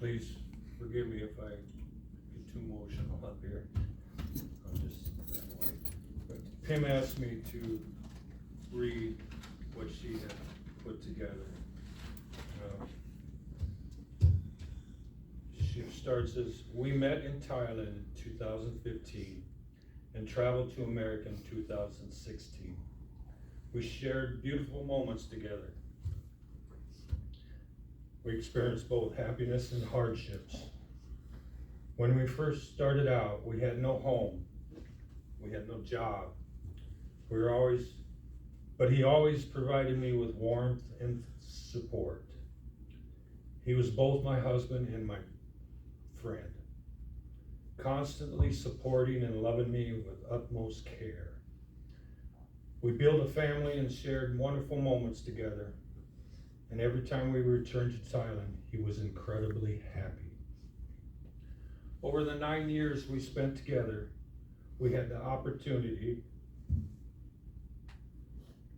Please forgive me if I get too emotional up here. I'm just that way. But Pam asked me to read what she had put together. She starts as, we met in Thailand in 2015 and traveled to America in 2016. We shared beautiful moments together. We experienced both happiness and hardships. When we first started out, we had no home. We had no job. But he always provided me with warmth and support. He was both my husband and my friend, constantly supporting and loving me with utmost care. We built a family and shared wonderful moments together. And every time we returned to Thailand, he was incredibly happy. Over the 9 years we spent together, we had the opportunity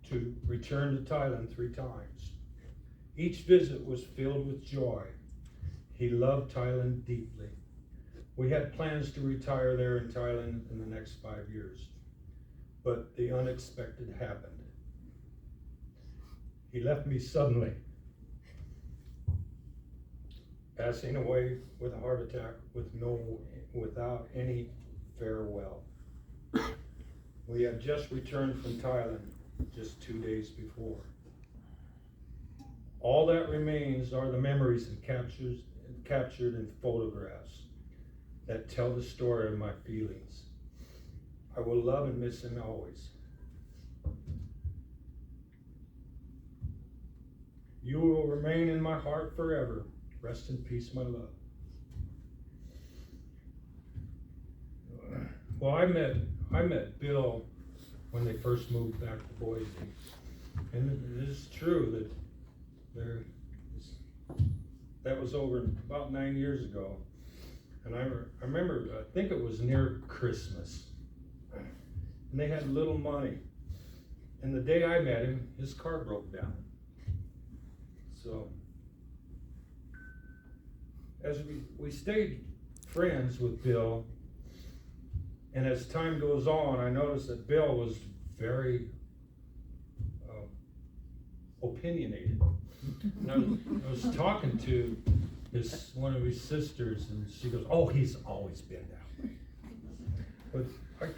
to return to Thailand 3 times. Each visit was filled with joy. He loved Thailand deeply. We had plans to retire there in Thailand in the next 5 years, but the unexpected happened. He left me suddenly, passing away with a heart attack without any farewell. We had just returned from Thailand just 2 days before. All that remains are the memories captured in photographs that tell the story of my feelings. I will love and miss him always. You will remain in my heart forever. Rest in peace, my love. Well, I met Bill when they first moved back to Boise, and it is true that that was over about 9 years ago, and I remember, I think it was near Christmas, and they had little money, and the day I met him, his car broke down. So as we stayed friends with Bill, and as time goes on, I noticed that Bill was very opinionated. And I was talking to one of his sisters, and she goes, "Oh, he's always been that way." But I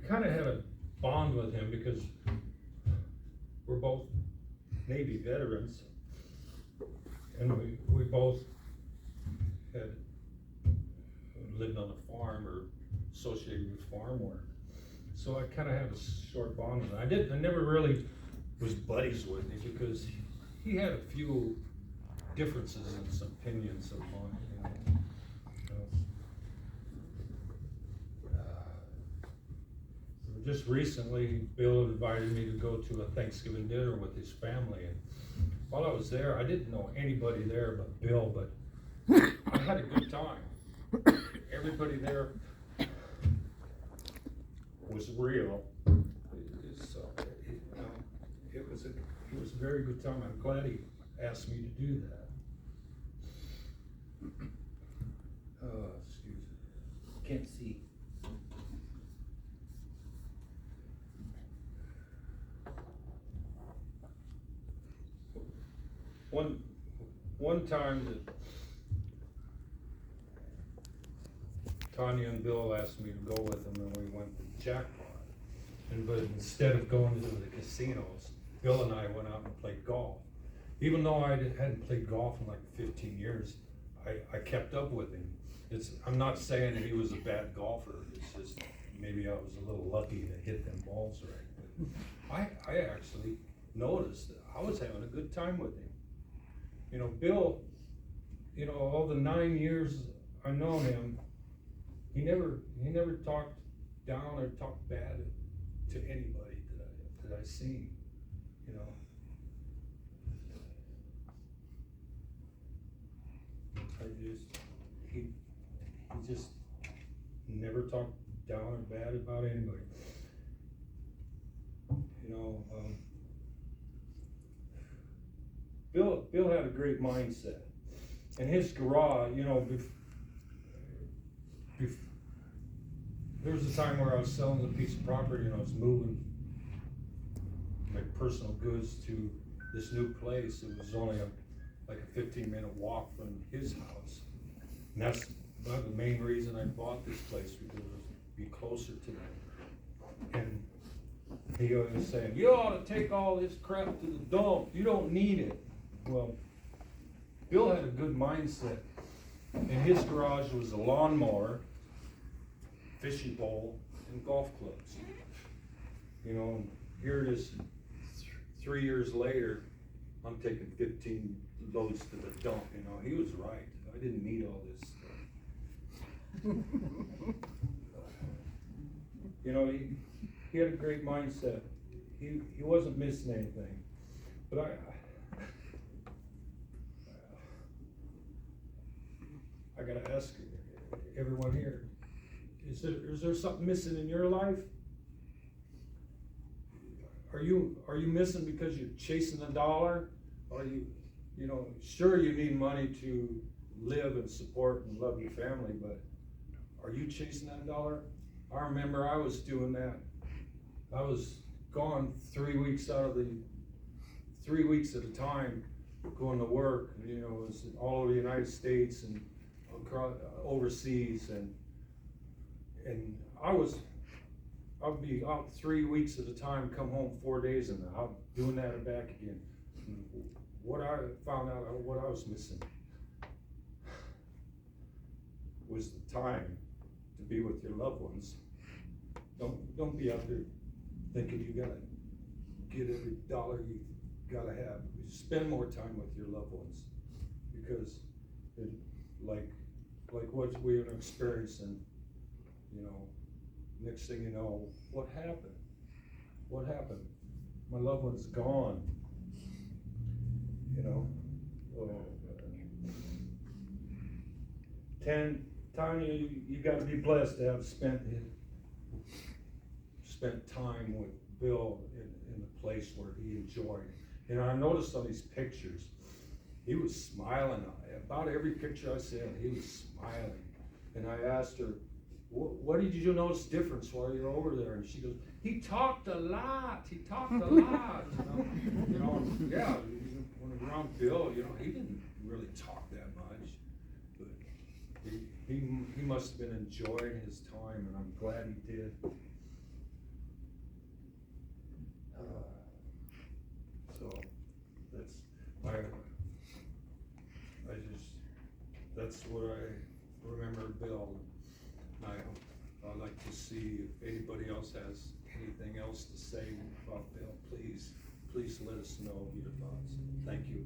kind of had a bond with him because we're both Navy veterans, and we both had lived on a farm or associated with farm work. So I kind of had a short bond with him. I never really was buddies with him because he had a few differences in some opinions of mine. Just recently, Bill invited me to go to a Thanksgiving dinner with his family, and while I was there, I didn't know anybody there but Bill, but I had a good time. Everybody there was real. So, it was a very good time. I'm glad he asked me to do that. Excuse me. Can't see. One time that Tanya and Bill asked me to go with them, and we went to Jackpot. But instead of going to the casinos, Bill and I went out and played golf. Even though I hadn't played golf in like 15 years, I kept up with him. I'm not saying that he was a bad golfer. It's just maybe I was a little lucky to hit them balls right. But I actually noticed that I was having a good time with him. Bill, all the 9 years I've known him, he never talked down or talked bad to anybody that I seen. He just never talked down or bad about anybody. Bill had a great mindset. And his garage, there was a time where I was selling a piece of property and I was moving my personal goods to this new place. It was only like a 15-minute walk from his house. And that's one of the main reason I bought this place, because it would be closer to them. And he was saying, you ought to take all this crap to the dump. You don't need it. Well, Bill had a good mindset. In his garage was a lawnmower, fishing pole, and golf clubs. Here it is, 3 years later, I'm taking 15 loads to the dump. He was right. I didn't need all this stuff. He had a great mindset. He wasn't missing anything. But I gotta ask everyone here, is there something missing in your life? Are you missing because you're chasing a dollar? Are you, sure you need money to live and support and love your family, but are you chasing that dollar? I remember I was doing that. I was gone 3 weeks out of 3 weeks at a time, going to work. It was all over the United States and across, overseas, and I'd be out 3 weeks at a time, come home 4 days, and I'm doing that and back again. What I found out, what I was missing, was the time to be with your loved ones. Don't be out there thinking you gotta get every dollar you gotta have. Spend more time with your loved ones, because like what we're experiencing, next thing you know, what happened? What happened? My loved one's gone. Tanya, you got to be blessed to have spent time with Bill in a place where he enjoyed. I noticed on these pictures, he was smiling. About every picture I saw, he was smiling. And I asked her, what did you notice difference while you're over there? And she goes, he talked a lot. He talked a lot. Yeah, when around Bill, he didn't really talk that much, but he must have been enjoying his time, and I'm glad he did. So that's what I remember Bill. I'd like to see if anybody else has anything else to say about Bill. Please let us know your thoughts. Thank you.